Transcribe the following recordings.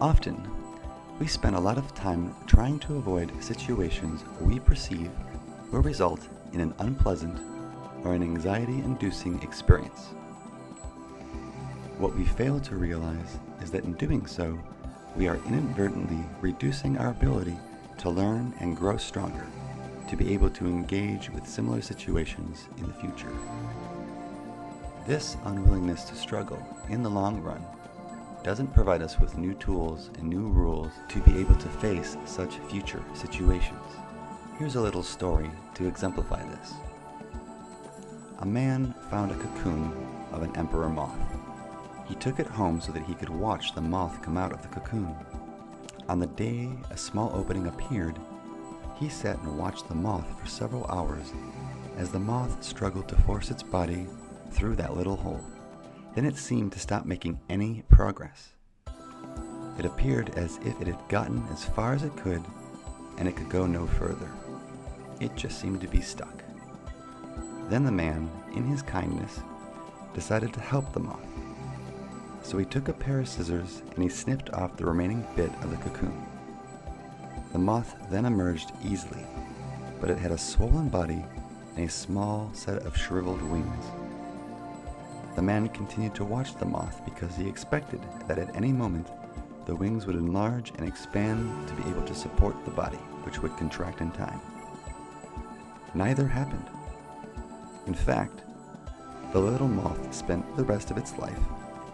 Often, we spend a lot of time trying to avoid situations we perceive will result in an unpleasant or an anxiety-inducing experience. What we fail to realize is that in doing so, we are inadvertently reducing our ability to learn and grow stronger, to be able to engage with similar situations in the future. This unwillingness to struggle in the long run doesn't provide us with new tools and new rules to be able to face such future situations. Here's a little story to exemplify this. A man found a cocoon of an emperor moth. He took it home so that he could watch the moth come out of the cocoon. On the day a small opening appeared, he sat and watched the moth for several hours as the moth struggled to force its body through that little hole. Then it seemed to stop making any progress. It appeared as if it had gotten as far as it could and it could go no further. It just seemed to be stuck. Then the man, in his kindness, decided to help the moth. So he took a pair of scissors and he snipped off the remaining bit of the cocoon. The moth then emerged easily, but it had a swollen body and a small set of shriveled wings. The man continued to watch the moth because he expected that at any moment the wings would enlarge and expand to be able to support the body, which would contract in time. Neither happened. In fact, the little moth spent the rest of its life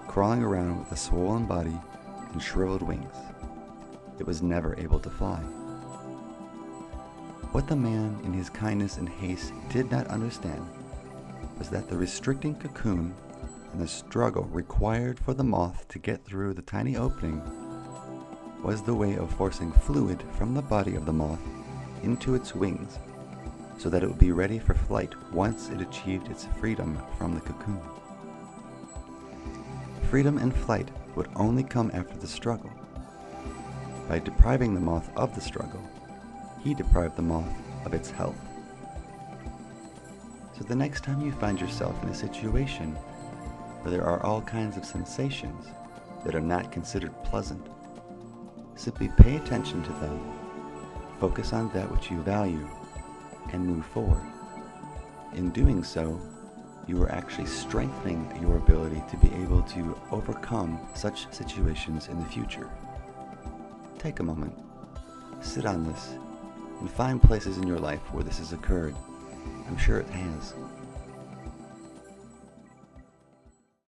crawling around with a swollen body and shriveled wings. It was never able to fly. What the man in his kindness and haste did not understand was that the restricting cocoon and the struggle required for the moth to get through the tiny opening was the way of forcing fluid from the body of the moth into its wings so that it would be ready for flight once it achieved its freedom from the cocoon. Freedom and flight would only come after the struggle. By depriving the moth of the struggle, he deprived the moth of its health. So the next time you find yourself in a situation where there are all kinds of sensations that are not considered pleasant, simply pay attention to them, focus on that which you value, and move forward. In doing so, you are actually strengthening your ability to be able to overcome such situations in the future. Take a moment, sit on this, and find places in your life where this has occurred. I'm sure it has.